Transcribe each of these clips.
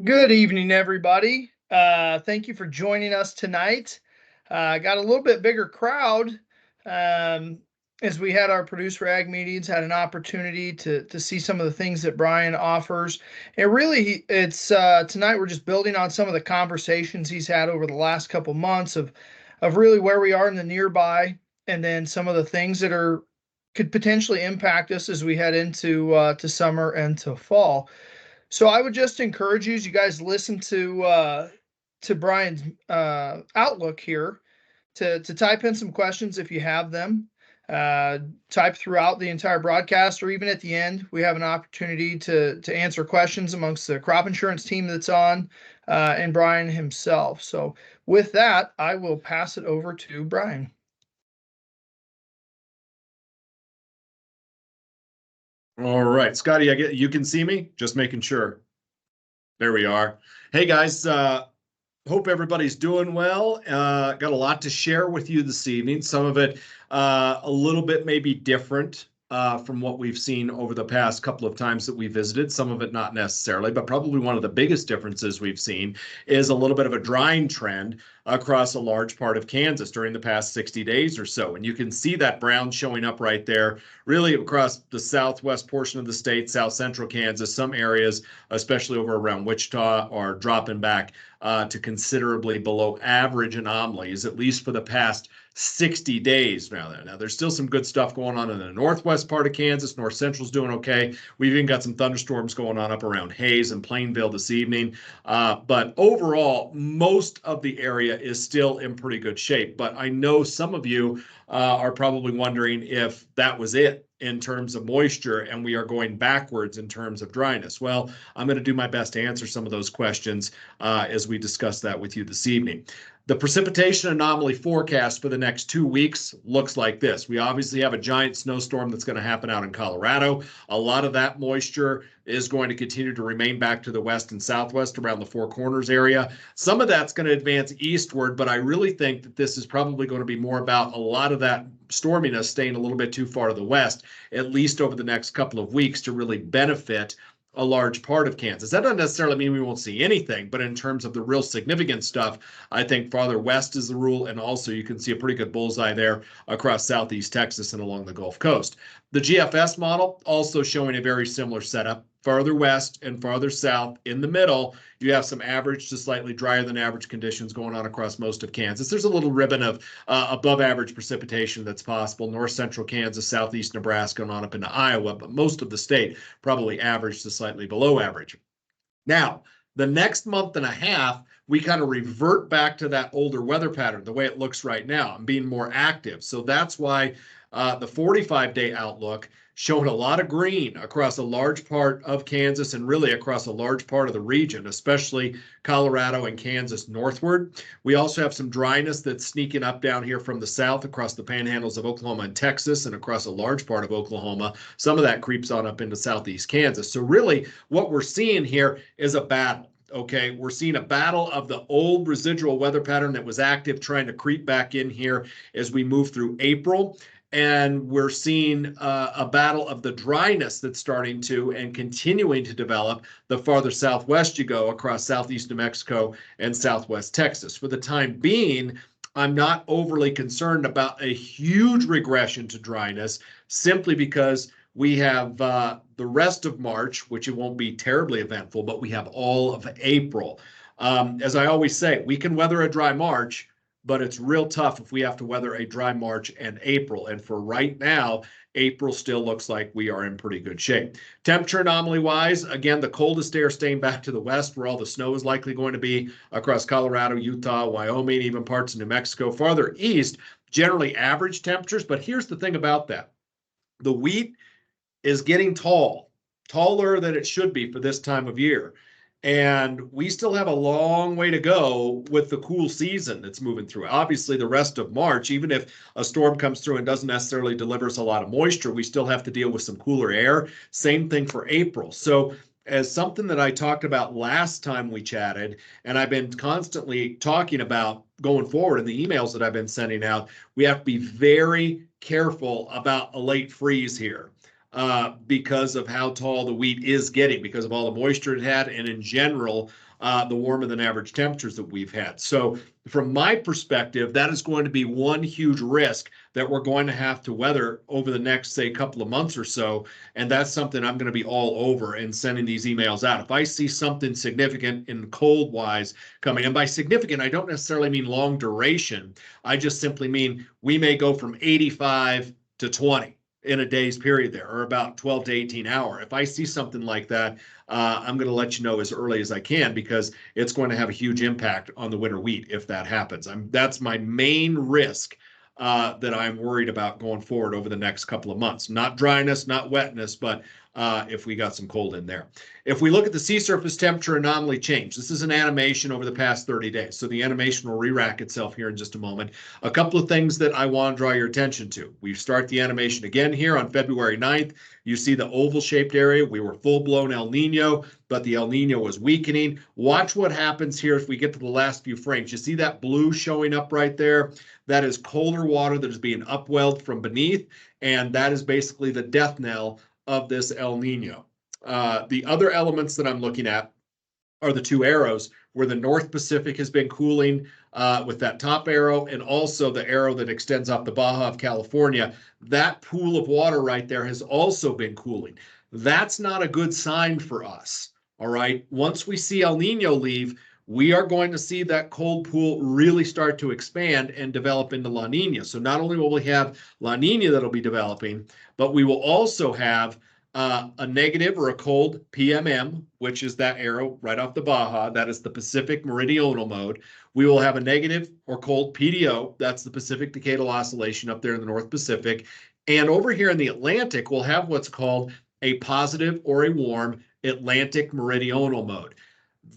Good evening, everybody. Thank you for joining us tonight. Got a little bit bigger crowd as we had our producer ag meetings, had an opportunity to see some of the things that Brian offers. And really, it's tonight we're just building on some of the conversations he's had over the last couple months of really where we are in the nearby, and then some of the things that could potentially impact us as we head into to summer and to fall. So I would just encourage you, as you guys listen to Brian's outlook here, to type in some questions if you have them. Type throughout the entire broadcast, or even at the end, we have an opportunity to answer questions amongst the crop insurance team that's on, and Brian himself. So with that, I will pass it over to Brian. All right, Scotty, you can see me? Just making sure. There we are. Hey guys, hope everybody's doing well. Got a lot to share with you this evening. Some of it a little bit maybe different from what we've seen over the past couple of times that we visited. Some of it not necessarily, but probably one of the biggest differences we've seen is a little bit of a drying trend across a large part of Kansas during the past 60 days or so. And you can see that brown showing up right there, really across the southwest portion of the state, south central Kansas. Some areas, especially over around Wichita, are dropping back to considerably below average anomalies, at least for the past 60 days now. There's still some good stuff going on in the northwest part of Kansas. North Central's doing okay. We've even got some thunderstorms going on up around Hays and Plainville this evening. But overall, most of the area is still in pretty good shape. But I know some of you are probably wondering if that was it in terms of moisture and we are going backwards in terms of dryness. Well, I'm going to do my best to answer some of those questions as we discuss that with you this evening. The precipitation anomaly forecast for the next 2 weeks looks like this. We obviously have a giant snowstorm that's going to happen out in Colorado. A lot of that moisture is going to continue to remain back to the west and southwest around the Four Corners area. Some of that's going to advance eastward, but I really think that this is probably going to be more about a lot of that storminess staying a little bit too far to the west, at least over the next couple of weeks, to really benefit a large part of Kansas. That doesn't necessarily mean we won't see anything, but in terms of the real significant stuff, I think farther west is the rule, and also you can see a pretty good bullseye there across southeast Texas and along the Gulf Coast. The GFS model also showing a very similar setup. Farther west and farther south in the middle, you have some average to slightly drier than average conditions going on across most of Kansas. There's a little ribbon of above average precipitation that's possible. North central Kansas, southeast Nebraska, and on up into Iowa, but most of the state probably average to slightly below average. Now, the next month and a half, we kind of revert back to that older weather pattern, the way it looks right now, and being more active. So that's why the 45-day outlook showing a lot of green across a large part of Kansas and really across a large part of the region, especially Colorado and Kansas northward. We also have some dryness that's sneaking up down here from the south across the panhandles of Oklahoma and Texas and across a large part of Oklahoma. Some of that creeps on up into southeast Kansas. So really what we're seeing here is a battle. Okay, we're seeing a battle of the old residual weather pattern that was active trying to creep back in here as we move through April. And we're seeing a battle of the dryness that's starting to and continuing to develop the farther southwest you go across southeast New Mexico and southwest Texas. For the time being, I'm not overly concerned about a huge regression to dryness simply because we have the rest of March, which it won't be terribly eventful, but we have all of April. As I always say, we can weather a dry March, but it's real tough if we have to weather a dry March and April. And for right now, April still looks like we are in pretty good shape. Temperature anomaly wise, again, the coldest air staying back to the west where all the snow is likely going to be across Colorado, Utah, Wyoming, even parts of New Mexico. Farther east, generally average temperatures. But here's the thing about that. The wheat is getting tall, taller than it should be for this time of year. And we still have a long way to go with the cool season that's moving through. Obviously, the rest of March, even if a storm comes through and doesn't necessarily deliver us a lot of moisture, we still have to deal with some cooler air. Same thing for April. So as something that I talked about last time we chatted, and I've been constantly talking about going forward in the emails that I've been sending out, we have to be very careful about a late freeze here. Because of how tall the wheat is getting, because of all the moisture it had, and in general, the warmer than average temperatures that we've had. So from my perspective, that is going to be one huge risk that we're going to have to weather over the next, say, couple of months or so. And that's something I'm going to be all over and sending these emails out. If I see something significant in cold wise coming, and by significant, I don't necessarily mean long duration. I just simply mean we may go from 85 to 20 in a day's period there, or about 12 to 18 hour. If I see something like that, I'm going to let you know as early as I can, because it's going to have a huge impact on the winter wheat if that happens. That's my main risk that I'm worried about going forward over the next couple of months. Not dryness, not wetness, but if we got some cold in there. If we look at the sea surface temperature anomaly change, this is an animation over the past 30 days. So the animation will re-rack itself here in just a moment. A couple of things that I want to draw your attention to. We start the animation again here on February 9th. You see the oval-shaped area. We were full-blown El Nino, but the El Nino was weakening. Watch what happens here if we get to the last few frames. You see that blue showing up right there? That is colder water that is being upwelled from beneath, and that is basically the death knell of this El Nino. The other elements that I'm looking at are the two arrows, where the North Pacific has been cooling with that top arrow, and also the arrow that extends off the Baja of California. That pool of water right there has also been cooling. That's not a good sign for us, all right? Once we see El Nino leave, we are going to see that cold pool really start to expand and develop into La Nina. So not only will we have La Nina that'll be developing, but we will also have a negative or a cold PMM, which is that arrow right off the Baja. That is the Pacific Meridional Mode. We will have a negative or cold PDO. That's the Pacific Decadal Oscillation up there in the North Pacific. And over here in the Atlantic, we'll have what's called a positive or a warm Atlantic Meridional Mode.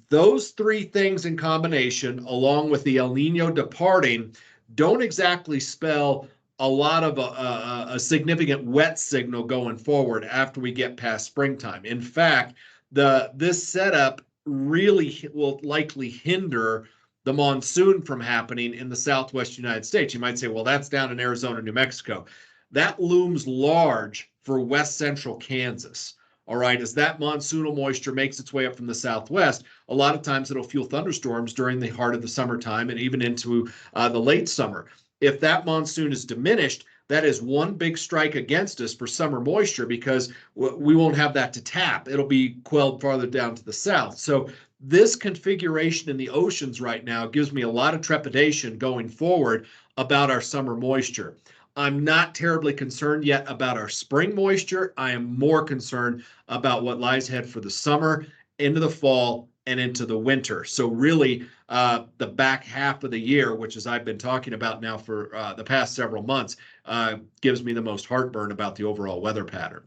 Those three things in combination, along with the El Nino departing, don't exactly spell a lot of a significant wet signal going forward after we get past springtime. In fact, this setup really will likely hinder the monsoon from happening in the Southwest United States. You might say, well, that's down in Arizona, New Mexico. That looms large for West Central Kansas. All right, as that monsoonal moisture makes its way up from the southwest, a lot of times it'll fuel thunderstorms during the heart of the summertime and even into the late summer. If that monsoon is diminished, that is one big strike against us for summer moisture, because we won't have that to tap. It'll be quelled farther down to the south. So this configuration in the oceans right now gives me a lot of trepidation going forward about our summer moisture. I'm not terribly concerned yet about our spring moisture. I am more concerned about what lies ahead for the summer, into the fall, and into the winter. So really, the back half of the year, which as I've been talking about now for the past several months, gives me the most heartburn about the overall weather pattern.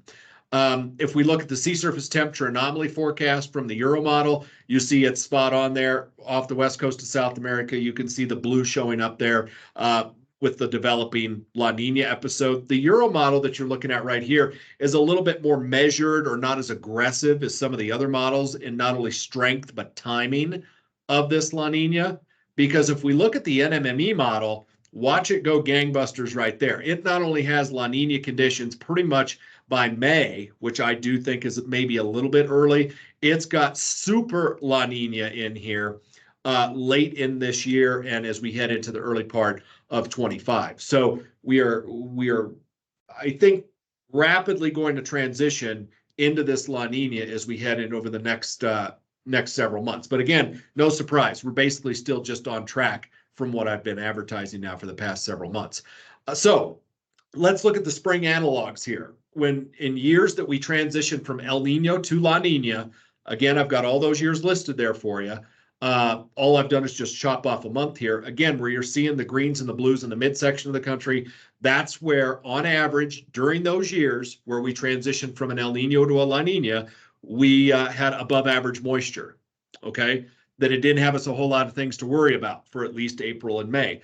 If we look at the sea surface temperature anomaly forecast from the Euromodel, you see it's spot on there off the west coast of South America. You can see the blue showing up there with the developing La Nina episode. The Euromodel that you're looking at right here is a little bit more measured, or not as aggressive as some of the other models in not only strength but timing of this La Nina. Because if we look at the NMME model, watch it go gangbusters right there. It not only has La Nina conditions pretty much by May, which I do think is maybe a little bit early, it's got super La Nina in here late in this year and as we head into the early part of 25. So we are, I think, rapidly going to transition into this La Nina as we head in over the next several months. But again, no surprise, we're basically still just on track from what I've been advertising now for the past several months. So let's look at the spring analogs here. When in years that we transitioned from El Nino to La Nina, again, I've got all those years listed there for you. All I've done is just chop off a month here. Again, where you're seeing the greens and the blues in the midsection of the country, that's where, on average, during those years where we transitioned from an El Nino to a La Nina, we had above average moisture, okay? That it didn't have us a whole lot of things to worry about for at least April and May.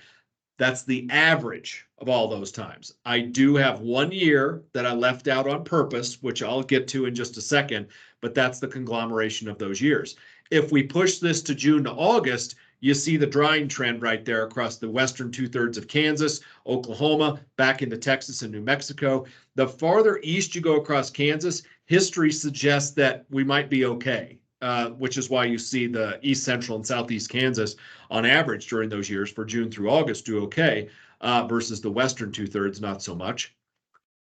That's the average of all those times. I do have 1 year that I left out on purpose, which I'll get to in just a second, but that's the conglomeration of those years. If we push this to June to August, you see the drying trend right there across the western 2/3 of Kansas, Oklahoma, back into Texas and New Mexico. The farther east you go across Kansas, history suggests that we might be okay which is why you see the East Central and Southeast Kansas on average during those years for June through August do okay, versus the Western 2/3 not so much.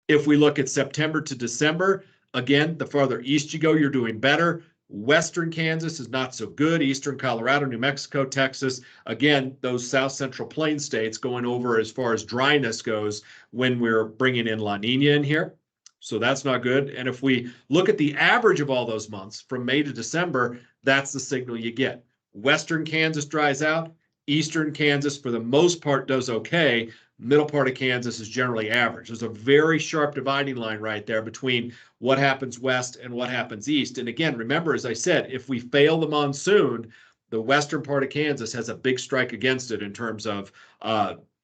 If we look at September to December, again, the farther east you go, you're doing better. Western Kansas is not so good. Eastern Colorado, New Mexico, Texas, again, those South Central Plain states going over as far as dryness goes when we're bringing in La Nina in here. So that's not good. And if we look at the average of all those months from May to December, that's the signal you get. Western Kansas dries out. Eastern Kansas, for the most part, does okay. Middle part of Kansas is generally average. There's a very sharp dividing line right there between what happens west and what happens east. And again, remember, as I said, if we fail the monsoon, the western part of Kansas has a big strike against it in terms of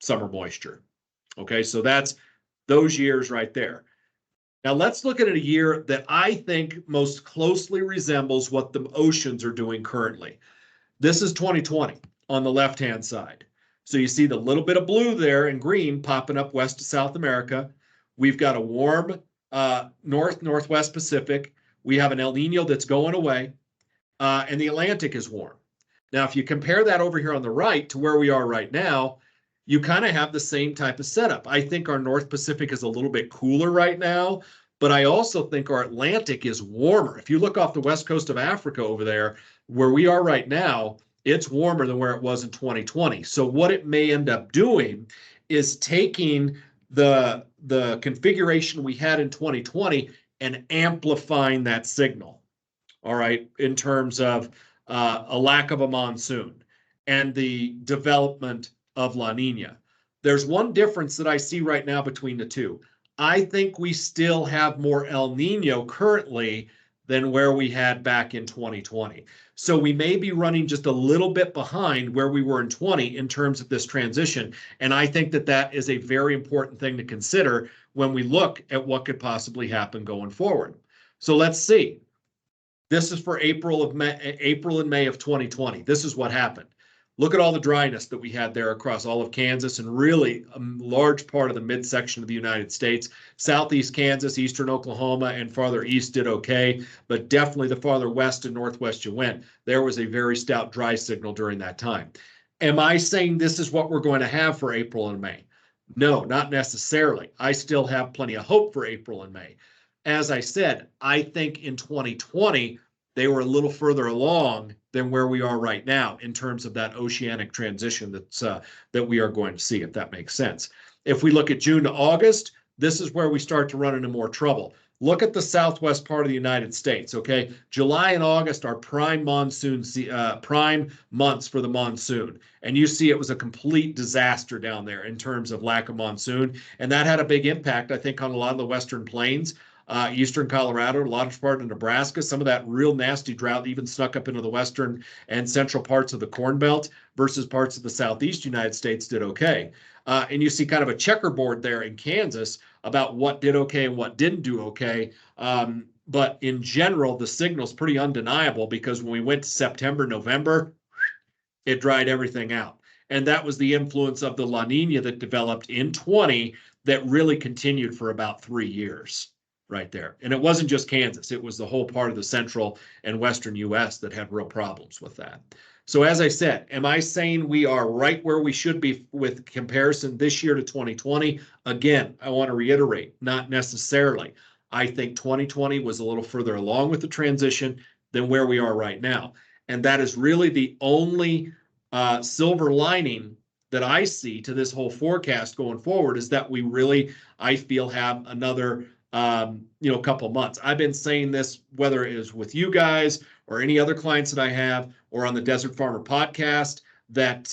summer moisture. Okay, so that's those years right there. Now let's look at a year that I think most closely resembles what the oceans are doing currently. This is 2020 on the left-hand side. So you see the little bit of blue there and green popping up west to South America. We've got a warm northwest Pacific. We have an El Nino that's going away, and the Atlantic is warm. Now, if you compare that over here on the right to where we are right now, you kind of have the same type of setup. I think our North Pacific is a little bit cooler right now, but I also think our Atlantic is warmer. If you look off the west coast of Africa over there, where we are right now, it's warmer than where it was in 2020. So what it may end up doing is taking the configuration we had in 2020 and amplifying that signal, all right, in terms of a lack of a monsoon and the development of La Nina. There's one difference that I see right now between the two. I think we still have more El Nino currently than where we had back in 2020. So we may be running just a little bit behind where we were in 20 in terms of this transition. And I think that that is a very important thing to consider when we look at what could possibly happen going forward. So let's see. This is for April and May of 2020. This is what happened. Look at all the dryness that we had there across all of Kansas and really a large part of the midsection of the United States. Southeast Kansas, eastern Oklahoma, and farther east did okay, but definitely the farther west and northwest you went, there was a very stout dry signal during that time. Am I saying this is what we're going to have for April and May? No, not necessarily. I still have plenty of hope for April and May. As I said, I think in 2020, they were a little further along than where we are right now in terms of that oceanic transition that we are going to see, if that makes sense. If we look at June to August, this is where we start to run into more trouble. Look at the southwest part of the United States, okay? July and August are prime monsoon, prime months for the monsoon. And you see it was a complete disaster down there in terms of lack of monsoon. And that had a big impact, I think, on a lot of the western plains. Eastern Colorado, a large part of Nebraska, some of that real nasty drought even snuck up into the western and central parts of the Corn Belt versus parts of the southeast United States did okay. And you see kind of a checkerboard there in Kansas about what did okay and what didn't do okay. But in general, the signal's pretty undeniable because when we went to September, November, it dried everything out. And that was the influence of the La Nina that developed in 20 that really continued for about 3 years. Right there. And it wasn't just Kansas. It was the whole part of the central and western U.S. that had real problems with that. So as I said, am I saying we are right where we should be with comparison this year to 2020? Again, I want to reiterate, not necessarily. I think 2020 was a little further along with the transition than where we are right now. And that is really the only silver lining that I see to this whole forecast going forward is that we really, I feel, have another couple months. I've been saying this, whether it is with you guys or any other clients that I have, or on the Desert Farmer podcast, that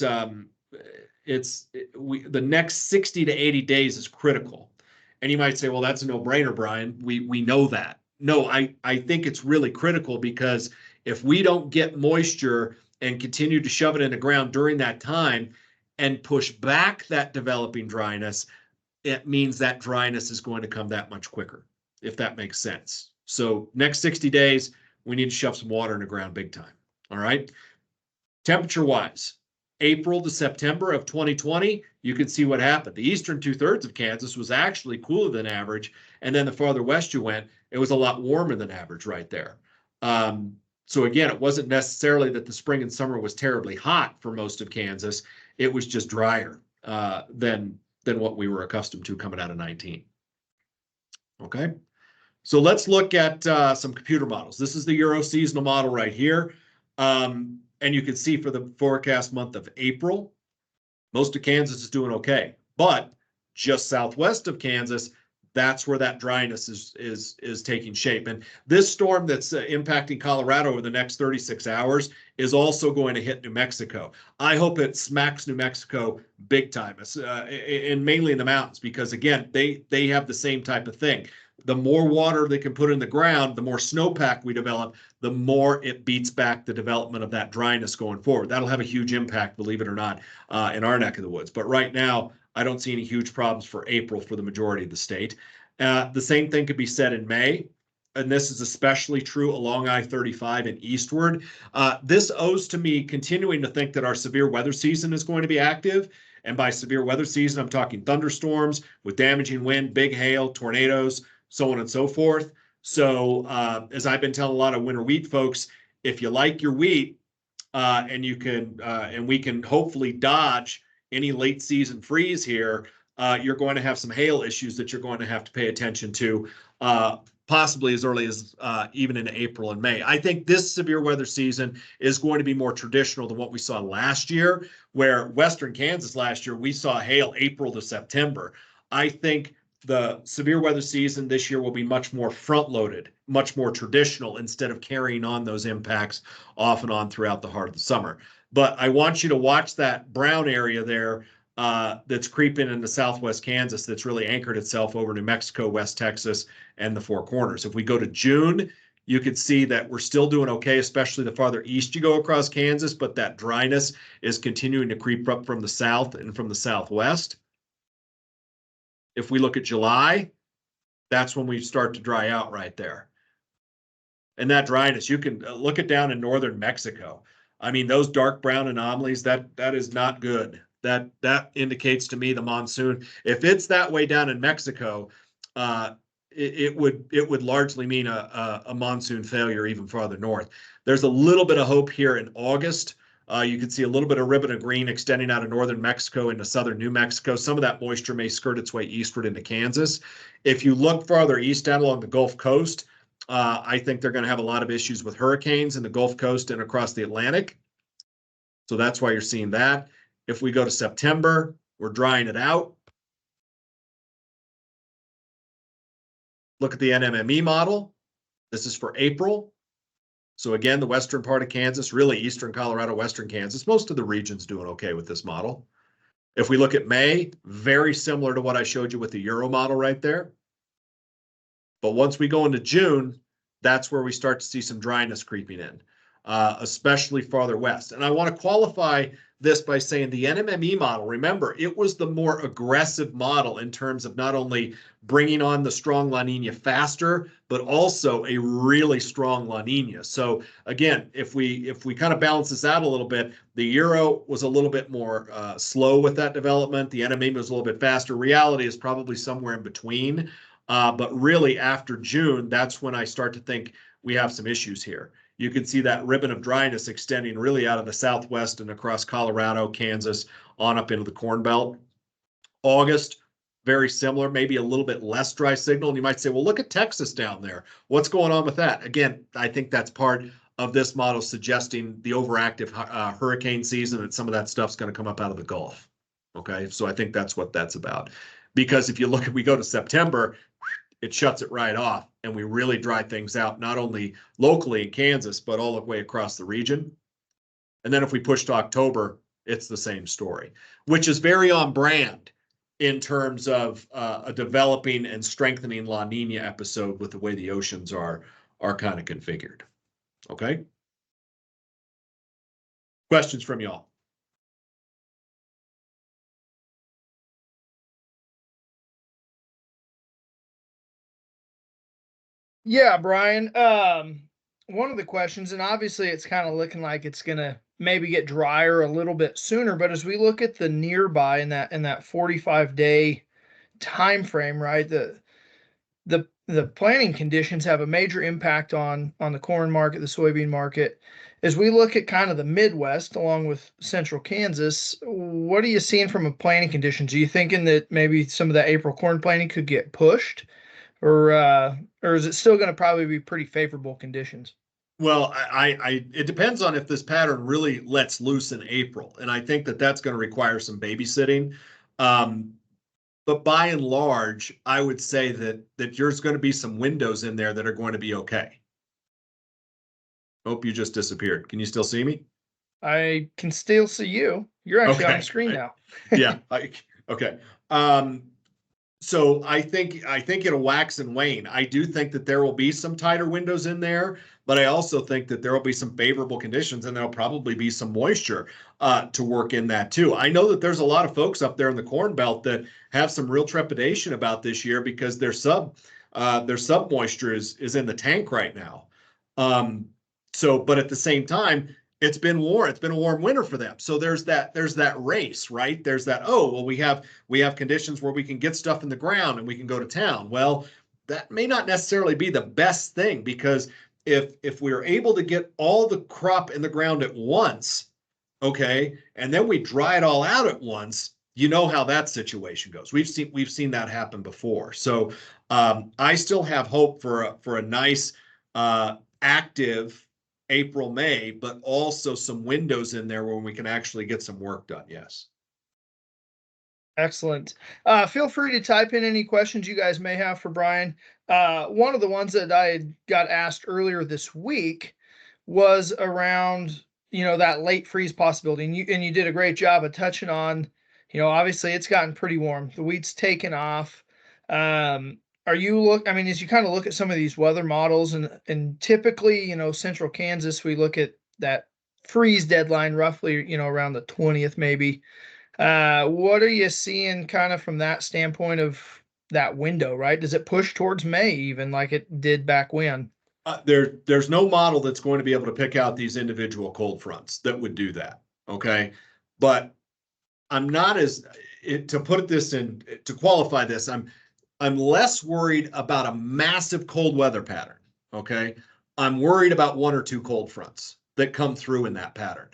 the next 60 to 80 days is critical. And you might say, well, that's a no-brainer, Brian. We know that. No, I think it's really critical because if we don't get moisture and continue to shove it in the ground during that time and push back that developing dryness, it means that dryness is going to come that much quicker, if that makes sense. So next 60 days, we need to shove some water in the ground big time. All right. Temperature-wise, April to September of 2020, you can see what happened. The eastern 2/3 of Kansas was actually cooler than average. And then the farther west you went, it was a lot warmer than average right there. So again, it wasn't necessarily that the spring and summer was terribly hot for most of Kansas. It was just drier than what we were accustomed to coming out of 19. Okay. So let's look at some computer models. This is the Euro seasonal model right here. And you can see for the forecast month of April, most of Kansas is doing okay. But just southwest of Kansas, that's where that dryness is taking shape. And this storm that's impacting Colorado over the next 36 hours is also going to hit New Mexico. I hope it smacks New Mexico big time, and mainly in the mountains, because again, they have the same type of thing. The more water they can put in the ground, the more snowpack we develop, the more it beats back the development of that dryness going forward. That'll have a huge impact, believe it or not, in our neck of the woods. But right now, I don't see any huge problems for April for the majority of the state. The same thing could be said in May, and this is especially true along I-35 and eastward. This owes to me continuing to think that our severe weather season is going to be active. And by severe weather season, I'm talking thunderstorms with damaging wind, big hail, tornadoes, so on and so forth. So as I've been telling a lot of winter wheat folks, if you like your wheat and you can, and we can hopefully dodge any late season freeze here, you're going to have some hail issues that you're going to have to pay attention to, possibly as early as even in April and May. I think this severe weather season is going to be more traditional than what we saw last year, where Western Kansas last year, we saw hail April to September. I think the severe weather season this year will be much more front-loaded, much more traditional, instead of carrying on those impacts off and on throughout the heart of the summer. But I want you to watch that brown area there that's creeping into southwest Kansas, that's really anchored itself over New Mexico, West Texas, and the Four Corners. If we go to June, you can see that we're still doing okay, especially the farther east you go across Kansas, but that dryness is continuing to creep up from the south and from the southwest. If we look at July, that's when we start to dry out right there. And that dryness, you can look it down in northern Mexico. I mean, those dark brown anomalies, that is not good. That indicates to me the monsoon. If it's that way down in Mexico, it would largely mean a monsoon failure even farther north. There's a little bit of hope here in August. You can see a little bit of ribbon of green extending out of northern Mexico into southern New Mexico. Some of that moisture may skirt its way eastward into Kansas. If you look farther east down along the Gulf Coast, I think they're going to have a lot of issues with hurricanes in the Gulf Coast and across the Atlantic. So that's why you're seeing that. If we go to September, we're drying it out. Look at the NMME model. This is for April. So again, the western part of Kansas, really eastern Colorado, western Kansas, most of the region's doing okay with this model. If we look at May, very similar to what I showed you with the Euro model right there. But once we go into June, that's where we start to see some dryness creeping in, especially farther west. And I want to qualify this by saying the NMME model, remember, it was the more aggressive model in terms of not only bringing on the strong La Nina faster, but also a really strong La Nina. So again, if we kind of balance this out a little bit, the Euro was a little bit more slow with that development. The NMME was a little bit faster. Reality is probably somewhere in between. But really after June, that's when I start to think we have some issues here. You can see that ribbon of dryness extending really out of the southwest and across Colorado, Kansas, on up into the Corn Belt. August, very similar, maybe a little bit less dry signal. And you might say, well, look at Texas down there. What's going on with that? Again, I think that's part of this model suggesting the overactive hurricane season, and some of that stuff's going to come up out of the Gulf. Okay, so I think that's what that's about. Because if you look, we go to September, it shuts it right off, and we really dry things out, not only locally in Kansas, but all the way across the region. And then if we push to October, it's the same story, which is very on brand in terms of a developing and strengthening La Nina episode with the way the oceans are kind of configured. Okay. Questions from y'all? Yeah, Brian. One of the questions, and obviously it's kind of looking like it's gonna maybe get drier a little bit sooner, but as we look at the nearby in that 45-day time frame, right? The the planting conditions have a major impact on the corn market, the soybean market. As we look at kind of the Midwest along with central Kansas, what are you seeing from a planting conditions? Are you thinking that maybe some of the April corn planting could get pushed, or is it still going to probably be pretty favorable conditions? Well, it depends on if this pattern really lets loose in April, and I think that that's going to require some babysitting. But by and large, I would say that there's going to be some windows in there that are going to be okay. Hope you just disappeared. Can you still see me? I can still see you. You're actually on the screen now. Yeah. Okay. So I think it'll wax and wane. I do think that there will be some tighter windows in there, but I also think that there will be some favorable conditions, and there'll probably be some moisture to work in that too. I know that there's a lot of folks up there in the Corn Belt that have some real trepidation about this year because their sub moisture is in the tank right now. But at the same time, it's been warm. It's been a warm winter for them. So there's that race, right? There's that, oh, well, we have conditions where we can get stuff in the ground and we can go to town. Well, that may not necessarily be the best thing, because if we're able to get all the crop in the ground at once, okay, and then we dry it all out at once, you know how that situation goes. We've seen that happen before. So I still have hope for a nice active April, May, but also some windows in there where we can actually get some work done. Yes. Excellent. Feel free to type in any questions you guys may have for Brian. One of the ones that I got asked earlier this week was around, that late freeze possibility. And you did a great job of touching on, obviously it's gotten pretty warm. The wheat's taken off. As you kind of look at some of these weather models, and typically, central Kansas, we look at that freeze deadline roughly, around the 20th maybe. What are you seeing kind of from that standpoint of that window, right? Does it push towards May even like it did back when? There's no model that's going to be able to pick out these individual cold fronts that would do that. Okay. But I'm not to qualify this, I'm less worried about a massive cold weather pattern. Okay. I'm worried about one or two cold fronts that come through in that pattern.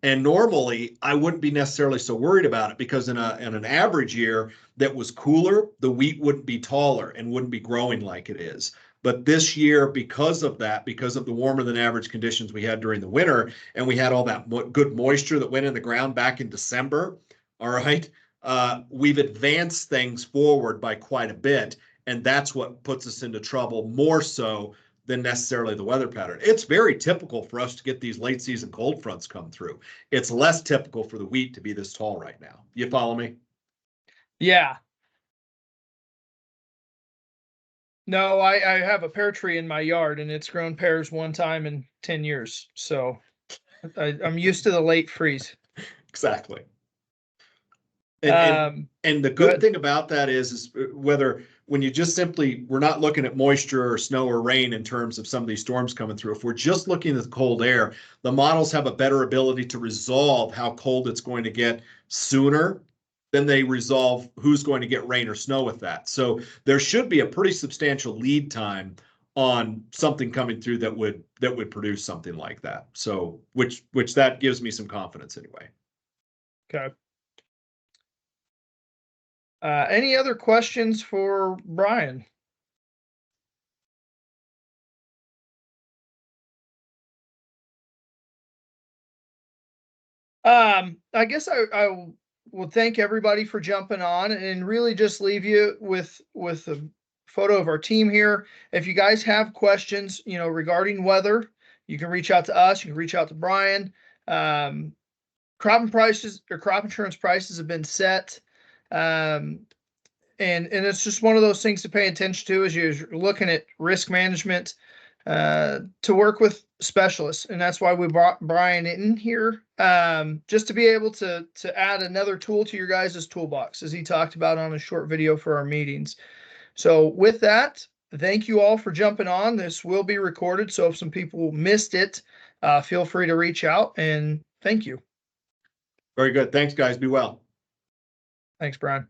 And normally I wouldn't be necessarily so worried about it, because in an average year that was cooler, the wheat wouldn't be taller and wouldn't be growing like it is. But this year, because of the warmer than average conditions we had during the winter, and we had all that good moisture that went in the ground back in December, all right, we've advanced things forward by quite a bit. And that's what puts us into trouble more so than necessarily the weather pattern. It's very typical for us to get these late season cold fronts come through. It's less typical for the wheat to be this tall right now. You follow me? Yeah. No, I have a pear tree in my yard, and it's grown pears one time in 10 years. So I'm used to the late freeze. Exactly. And the good thing about that is whether, when you just simply, we're not looking at moisture or snow or rain in terms of some of these storms coming through. If we're just looking at the cold air, the models have a better ability to resolve how cold it's going to get sooner than they resolve who's going to get rain or snow with that. So there should be a pretty substantial lead time on something coming through that would produce something like that. So which that gives me some confidence anyway. Okay. Any other questions for Brian? I guess I will thank everybody for jumping on, and really just leave you with a photo of our team here. If you guys have questions, regarding weather, you can reach out to us. You can reach out to Brian. Crop insurance prices have been set. And it's just one of those things to pay attention to as you're looking at risk management, to work with specialists. And that's why we brought Brian in here, just to be able to add another tool to your guys' toolbox, as he talked about on a short video for our meetings. So with that, thank you all for jumping on. This will be recorded, so if some people missed it, feel free to reach out, and thank you. Very good. Thanks, guys. Be well. Thanks, Brian.